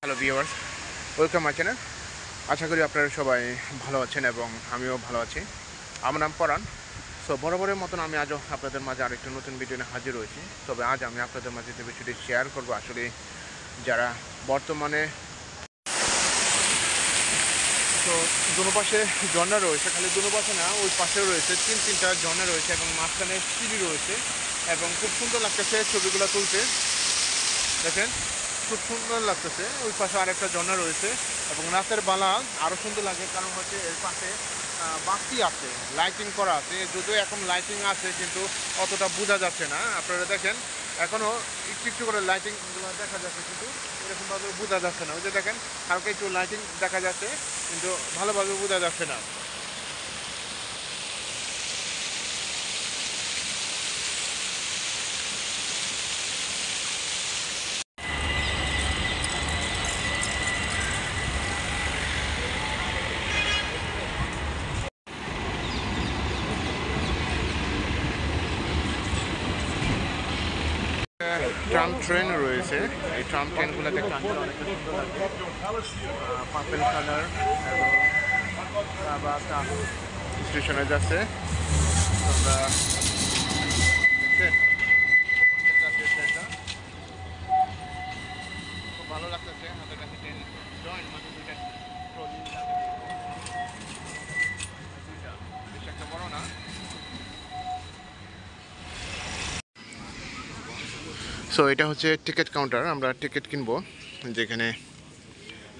Hello viewers, welcome my channel. আশা করি আপনারা সবাই ভালো আছেন এবং আমিও ভালো আছি। আমার নাম পরাণ। সো বরাবরের মতন আমি আজও আপনাদের মাঝে আরেকটি নতুন ভিডিও নিয়ে হাজির হয়েছি। তবে আজ আমি আপনাদের মাঝে যে বিষয়টি শেয়ার করব, আসলে যারা বর্তমানে তো দুনো পাশে ঝর্ণা রয়েছে, খালি দুনো পাশে না, ওই পাশেও রয়েছে তিনটা ঝর্ণা রয়েছে এবং মাঝখানে সিঁড়ি রয়েছে এবং খুব সুন্দর লাগতেছে ছবিগুলো তুলতে। দেখেন, খুব সুন্দর লাগতেছে। ওই পাশে আরেকটা ঝর্ণা রয়েছে এবং রাতের বেলা আরও সুন্দর লাগে, কারণ হচ্ছে এর পাশে বাতি আছে, লাইটিং করা আছে। যদিও এখন লাইটিং আছে কিন্তু অতটা বোঝা যাচ্ছে না। আপনারা দেখেন এখনও একটু একটু করে লাইটিংগুলো দেখা যাচ্ছে, কিন্তু এরকমভাবে বোঝা যাচ্ছে না। ওই যে দেখেন, হালকা একটু লাইটিং দেখা যাচ্ছে কিন্তু ভালোভাবে বোঝা যাচ্ছে না। ট্রাম ট্রেন রয়েছে, এই ট্রাম ট্রেনগুলো দেখতে অনেক সুন্দর লাগে, পার্পেল কালার এবং আবার স্টেশনে যাচ্ছে। আমরা দেখছেন খুব ভালো লাগতেছে। হাতের কাছে ট্রেন জয়েন্ট, মানে দুইটা ট্রলি দুইটা, বেশ একটা বড় না। সো এটা হচ্ছে টিকিট কাউন্টার, আমরা টিকিট কিনবো, যেখানে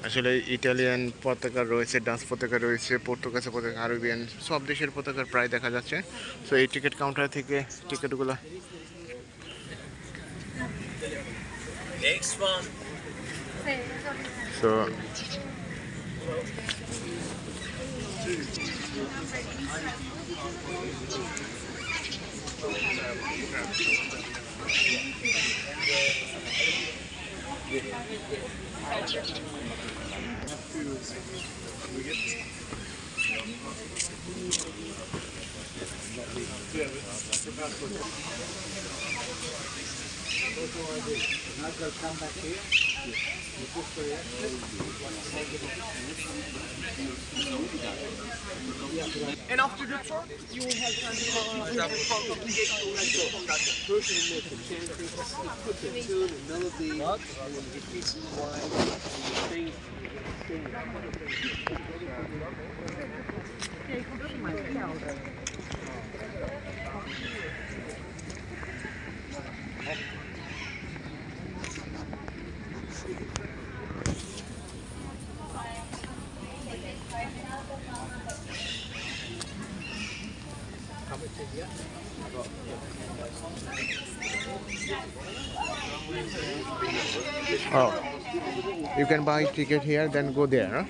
আসলে ইটালিয়ান পতাকা রয়েছে, ডাচ পতাকা রয়েছে, পর্তুগাজ পতাকা, আরবিয়ান, সব দেশের পতাকার প্রায় দেখা যাচ্ছে। সো এই টিকিট কাউন্টার থেকে টিকিটগুলো so And after the tour, you will have time to in front of the gate to that person with the chant, put the tune and melody, and then it keeps you wide, and you oh, you can buy ticket here, then go there, huh?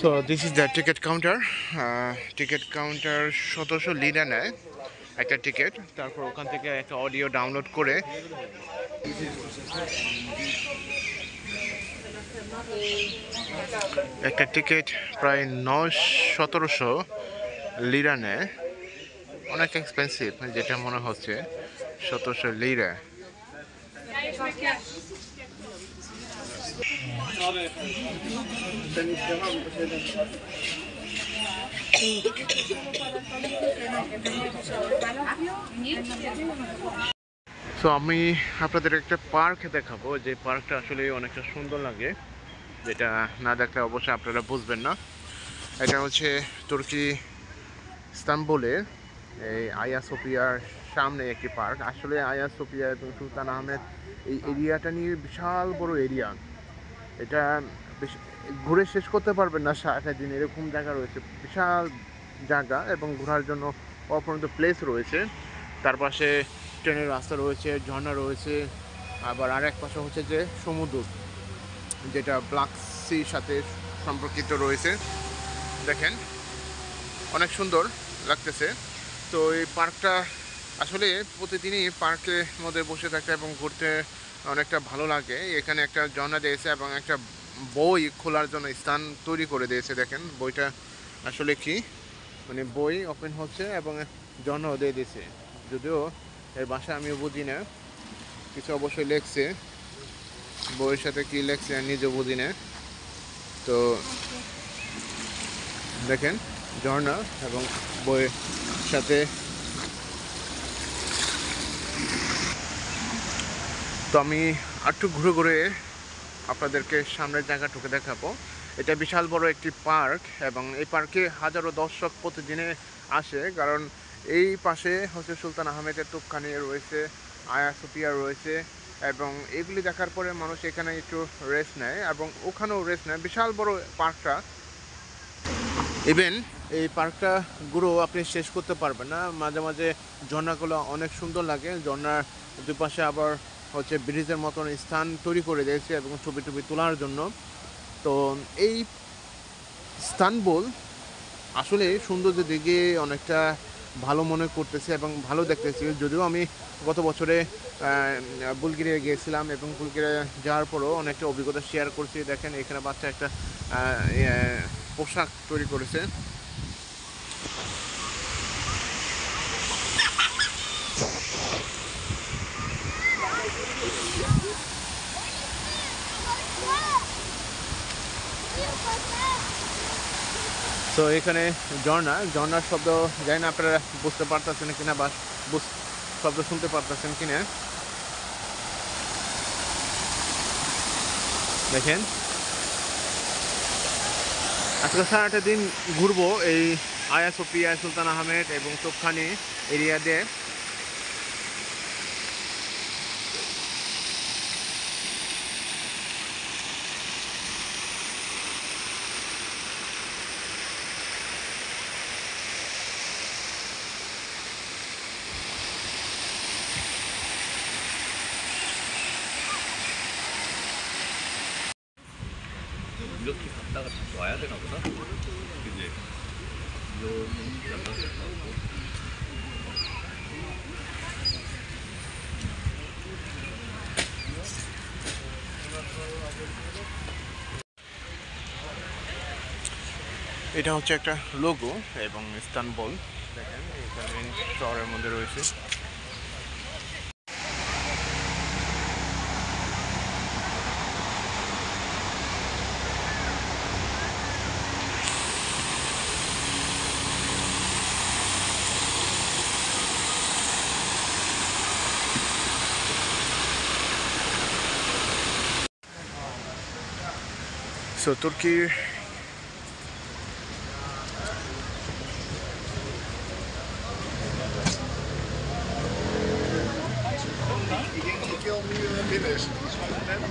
So this is the ticket counter. Ticket counter 1700 Lira নেয় একটা ticket. তারপর ওখান থেকে একটা audio download করে একটা ticket প্রায় 1700 লিরা নেয়। অনেক এক্সপেন্সিভ যেটা মনে হচ্ছে, 1700 লিরা। সো আমি আপনাদের একটা পার্ক দেখাবো, যে পার্কটা আসলে অনেকটা সুন্দর লাগে, যেটা না দেখলে অবশ্যই আপনারা বুঝবেন না। এটা হচ্ছে তুর্কি ইস্তানবুলের এই আয়া সোফিয়ার সামনে একটি পার্ক। আসলে আয়া সোফিয়া এবং সুলতান আহমেদ এই এরিয়াটা নিয়ে বিশাল বড় এরিয়া। এটা ঘুরে শেষ করতে পারবেন না সারাটা দিন, এরকম জায়গা রয়েছে, বিশাল জায়গা এবং ঘোরার জন্য অপরন্ত প্লেস রয়েছে। তার পাশে ট্রেনের রাস্তা রয়েছে, ঝর্ণা রয়েছে, আবার আরেক পাশে হচ্ছে যে সমুদ্র, যেটা ব্ল্যাক সির সাথে সম্পর্কিত রয়েছে। দেখেন অনেক সুন্দর লাগতেছে। তো এই পার্কটা আসলে প্রতিদিনই পার্কের মধ্যে বসে থাকতে এবং ঘুরতে অনেকটা ভালো লাগে। এখানে একটা ঝর্ণা দিয়েছে এবং একটা বই খোলার জন্য স্থান তৈরি করে দিয়েছে। দেখেন বইটা আসলে কি, মানে বই ওপেন হচ্ছে এবং ঝর্ণাও দিয়ে দিয়েছে। যদিও এর ভাষা আমিও বুঝি না, কিছু অবশ্যই লেখছে। বইয়ের সাথে কি লেখছে নিজে বুঝি না। তো দেখেন ঝর্ণা এবং বইয়ের সাথে। তো আমি একটু ঘুরে ঘুরে আপনাদেরকে সামনের জায়গাটুকু দেখাবো। এটা বিশাল বড় একটি পার্ক এবং এই পার্কে হাজারো দর্শক প্রতিদিনে আসে, কারণ এই পাশে হচ্ছে সুলতান আহমেদের তোপখানি রয়েছে, আয়া সোফিয়া রয়েছে, এবং এগুলি দেখার পরে মানুষ এখানে একটু রেস্ট নেয় এবং ওখানেও রেস্ট নেয়। বিশাল বড় পার্কটা, ইভেন এই পার্কটা ঘুরেও আপনি শেষ করতে পারবেন না। মাঝে মাঝে ঝর্ণাগুলো অনেক সুন্দর লাগে, ঝর্ণার দুপাশে আবার হচ্ছে ব্রিজের মতন স্থান তৈরি করে দিয়েছে এবং ছবি টবি তোলার জন্য। তো এই ইস্তানবুল আসলে সৌন্দর্যের দিকে অনেকটা ভালো মনে করতেছে এবং ভালো দেখতেছি। যদিও আমি গত বছরে বুলগেরিয়া গিয়েছিলাম এবং বুলগেরিয়া যাওয়ার পরও অনেকটা অভিজ্ঞতা শেয়ার করছি। দেখেন এখানে বাচ্চা একটা পোশাক তৈরি করেছে। তো এখানে ঝর্ণার শব্দ জানি না আপনারা বুঝতে পারতেছেন কিনা বা শব্দ শুনতে পারতেছেন কিনা। দেখেন আজকে সারাটা দিন ঘুরবো এই আয়া সোফিয়া, সুলতান আহমেদ এবং তোপখানি এরিয়া দিয়ে। 이렇게 갔다가 다시 와야 되나 보다. 그지? 이렇게 갔다가 다시 와고. এটা হচ্ছে একটা লোগো এবং ইস্তানবুল দেখেন এখানে শহরের মধ্যে রয়েছে। সো তুর্কির Ik wil nu binnen. Is het iets van het net?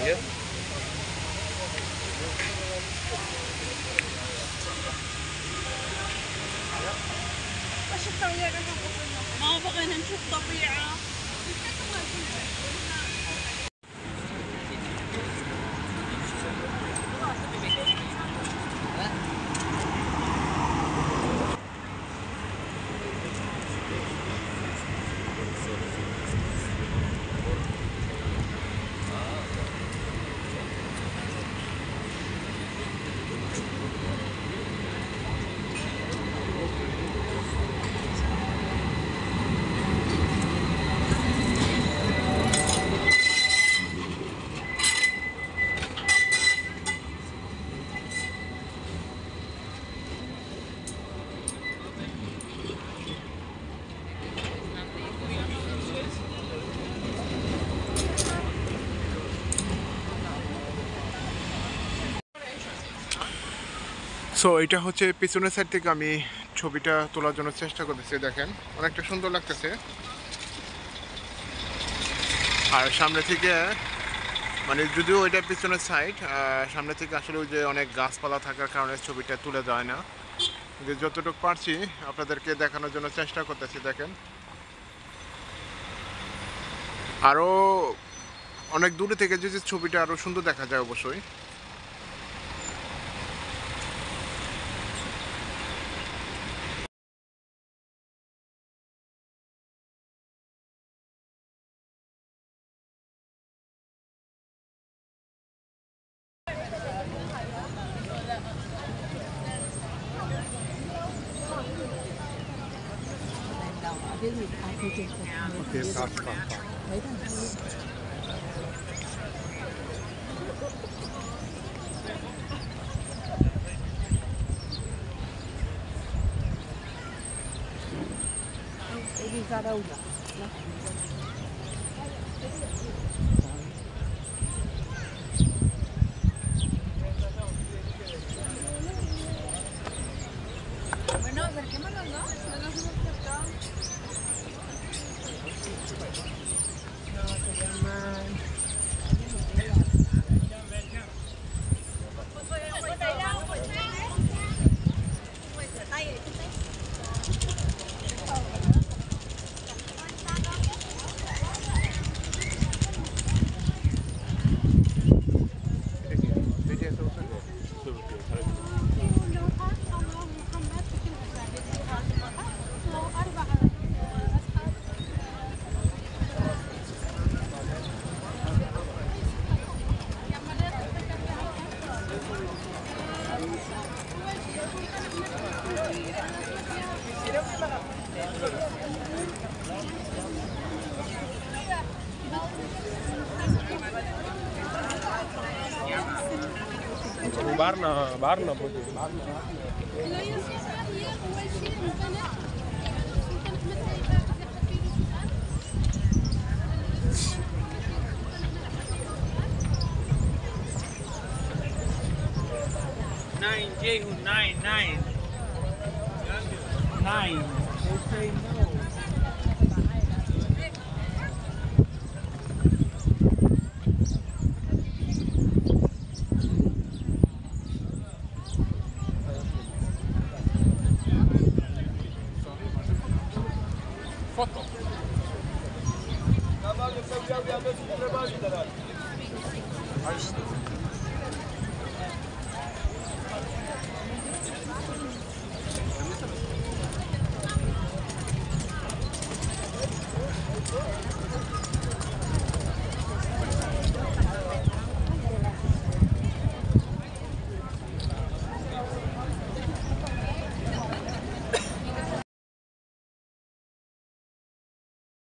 Hier? باش الطبيعة ما بغينا نشوف طبيعة. So এটা হচ্ছে পিছনের সাইড থেকে আমি ছবিটা তোলার জন্য চেষ্টা করতেছি। দেখেন অনেকটা সুন্দর লাগতেছে। আর সামনে থেকে মানে যদিও এটা পিছনের সাইড, সামনে থেকে আসলে ওই যে অনেক গাছপালা থাকার কারণে ছবিটা তুলে যায় না, কিন্তু যতটুকু পারছি আপনাদেরকে দেখানোর জন্য চেষ্টা করতেছি। দেখেন আরও অনেক দূরে থেকে যদি ছবিটা আরও সুন্দর দেখা যায় অবশ্যই। Bueno, acerquémonos, ¿no? No nos hemos acercado. بعرنا بودي Nine, Jehu, nine. Nine. They say no.